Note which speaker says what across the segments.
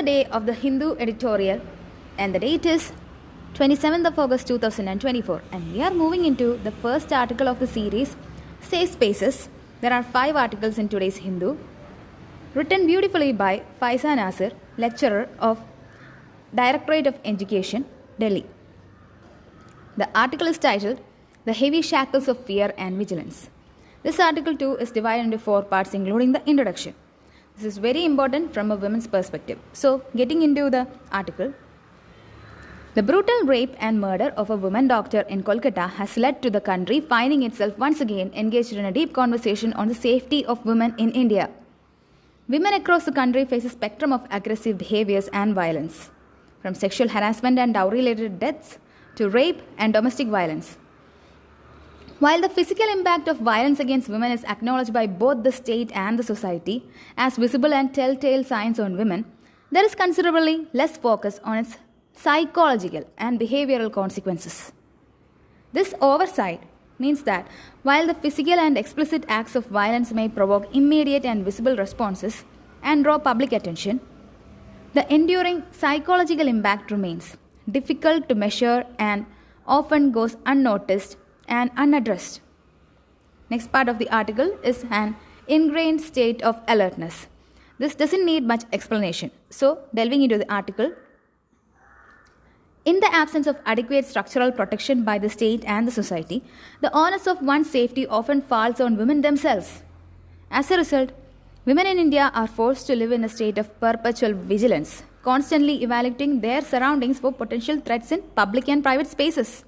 Speaker 1: day of the Hindu editorial, and the date is 27th of August 2024. And we are moving into the first article of the series, Safe Spaces. There are 5 articles in today's Hindu, written beautifully by Faiza Nasir, lecturer of Directorate of Education, Delhi. The article is titled, The Heavy Shackles of Fear and Vigilance. This article too is divided into 4 parts, including the introduction. This is very important from a woman's perspective. So, getting into the article. The brutal rape and murder of a woman doctor in Kolkata has led to the country finding itself once again engaged in a deep conversation on the safety of women in India. Women across the country face a spectrum of aggressive behaviors and violence, from sexual harassment and dowry-related deaths to rape and domestic violence. While the physical impact of violence against women is acknowledged by both the state and the society as visible and telltale signs on women, there is considerably less focus on its psychological and behavioral consequences. This oversight means that while the physical and explicit acts of violence may provoke immediate and visible responses and draw public attention, the enduring psychological impact remains difficult to measure and often goes unnoticed and unaddressed. Next part of the article is an ingrained state of alertness. This doesn't need much explanation. So, delving into the article. In the absence of adequate structural protection by the state and the society, the onus of one's safety often falls on women themselves. As a result, women in India are forced to live in a state of perpetual vigilance, constantly evaluating their surroundings for potential threats in public and private spaces.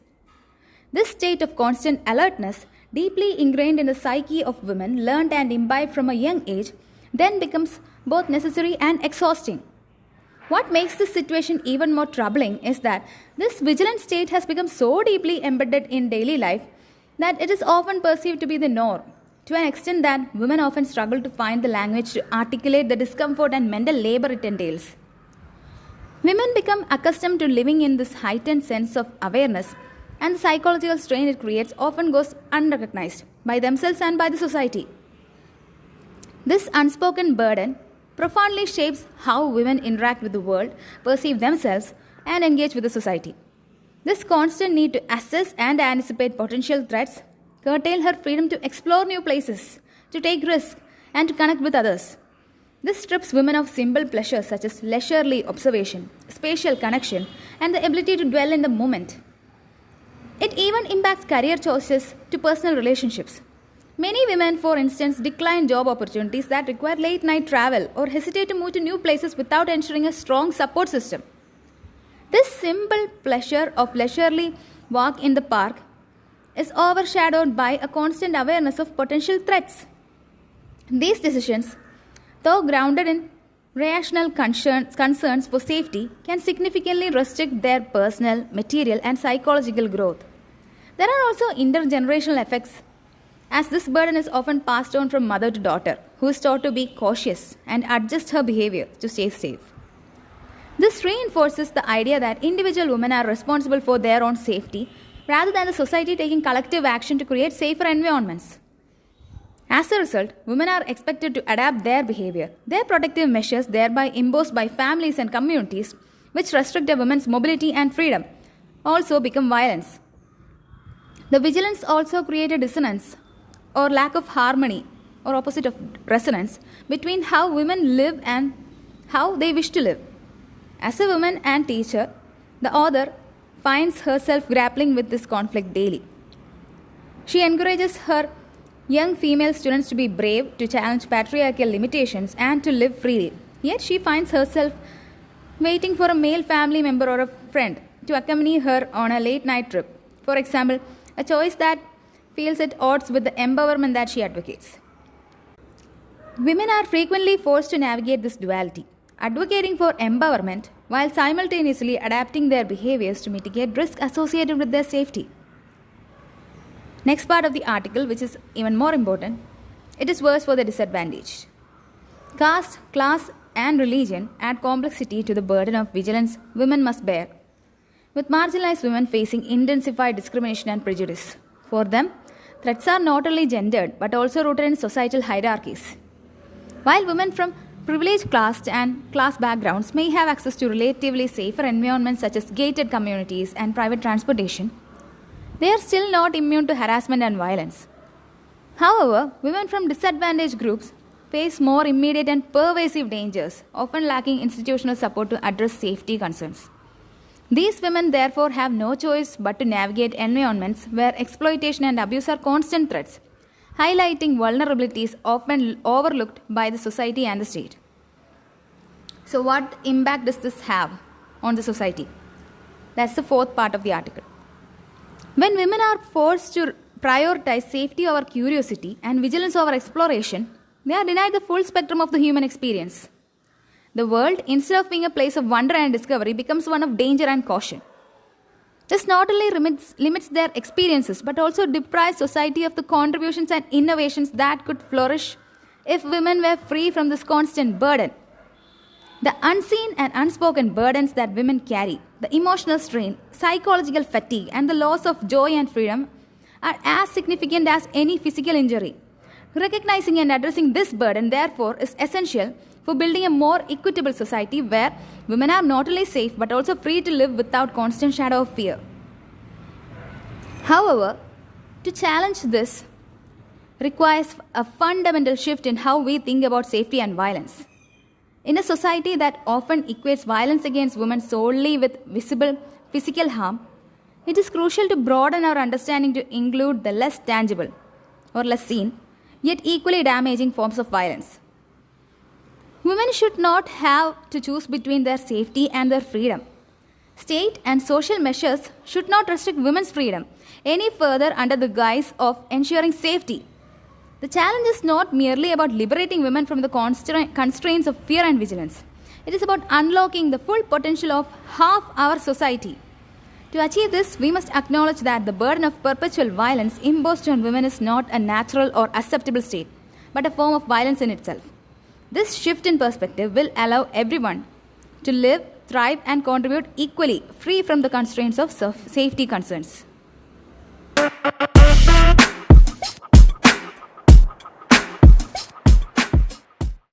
Speaker 1: This state of constant alertness, deeply ingrained in the psyche of women, learned and imbibed from a young age, then becomes both necessary and exhausting. What makes this situation even more troubling is that this vigilant state has become so deeply embedded in daily life that it is often perceived to be the norm, to an extent that women often struggle to find the language to articulate the discomfort and mental labor it entails. Women become accustomed to living in this heightened sense of awareness, and the psychological strain it creates often goes unrecognized by themselves and by the society. This unspoken burden profoundly shapes how women interact with the world, perceive themselves, and engage with the society. This constant need to assess and anticipate potential threats curtail her freedom to explore new places, to take risks, and to connect with others. This strips women of simple pleasures such as leisurely observation, spatial connection, and the ability to dwell in the moment. It even impacts career choices to personal relationships. Many women, for instance, decline job opportunities that require late-night travel or hesitate to move to new places without ensuring a strong support system. This simple pleasure of leisurely walk in the park is overshadowed by a constant awareness of potential threats. These decisions, though grounded in rational concerns for safety, can significantly restrict their personal, material, and psychological growth. There are also intergenerational effects, as this burden is often passed on from mother to daughter, who is taught to be cautious and adjust her behavior to stay safe. This reinforces the idea that individual women are responsible for their own safety, rather than the society taking collective action to create safer environments. As a result, women are expected to adapt their behavior. Their protective measures, thereby imposed by families and communities, which restrict a woman's mobility and freedom, also become violence. The vigilance also creates a dissonance or lack of harmony or opposite of resonance between how women live and how they wish to live. As a woman and teacher, the author finds herself grappling with this conflict daily. She encourages her young female students to be brave, to challenge patriarchal limitations, and to live freely. Yet she finds herself waiting for a male family member or a friend to accompany her on a late-night trip. For example, a choice that feels at odds with the empowerment that she advocates. Women are frequently forced to navigate this duality, advocating for empowerment while simultaneously adapting their behaviors to mitigate risk associated with their safety. Next part of the article, which is even more important, it is worse for the disadvantaged. Caste, class, and religion add complexity to the burden of vigilance women must bear, with marginalized women facing intensified discrimination and prejudice. For them, threats are not only gendered but also rooted in societal hierarchies. While women from privileged class backgrounds may have access to relatively safer environments such as gated communities and private transportation, they are still not immune to harassment and violence. However, women from disadvantaged groups face more immediate and pervasive dangers, often lacking institutional support to address safety concerns. These women therefore have no choice but to navigate environments where exploitation and abuse are constant threats, highlighting vulnerabilities often overlooked by the society and the state. So, what impact does this have on the society? That's the fourth part of the article. When women are forced to prioritize safety over curiosity and vigilance over exploration, they are denied the full spectrum of the human experience. The world, instead of being a place of wonder and discovery, becomes one of danger and caution. This not only limits their experiences but also deprives society of the contributions and innovations that could flourish if women were free from this constant burden. The unseen and unspoken burdens that women carry, the emotional strain, psychological fatigue, and the loss of joy and freedom are as significant as any physical injury. Recognizing and addressing this burden, therefore, is essential for building a more equitable society where women are not only safe but also free to live without constant shadow of fear. However, to challenge this requires a fundamental shift in how we think about safety and violence. In a society that often equates violence against women solely with visible physical harm, it is crucial to broaden our understanding to include the less tangible or less seen, yet equally damaging forms of violence. Women should not have to choose between their safety and their freedom. State and social measures should not restrict women's freedom any further under the guise of ensuring safety. The challenge is not merely about liberating women from the constraints of fear and vigilance. It is about unlocking the full potential of half our society. To achieve this, we must acknowledge that the burden of perpetual violence imposed on women is not a natural or acceptable state, but a form of violence in itself. This shift in perspective will allow everyone to live, thrive, and contribute equally, free from the constraints of safety concerns.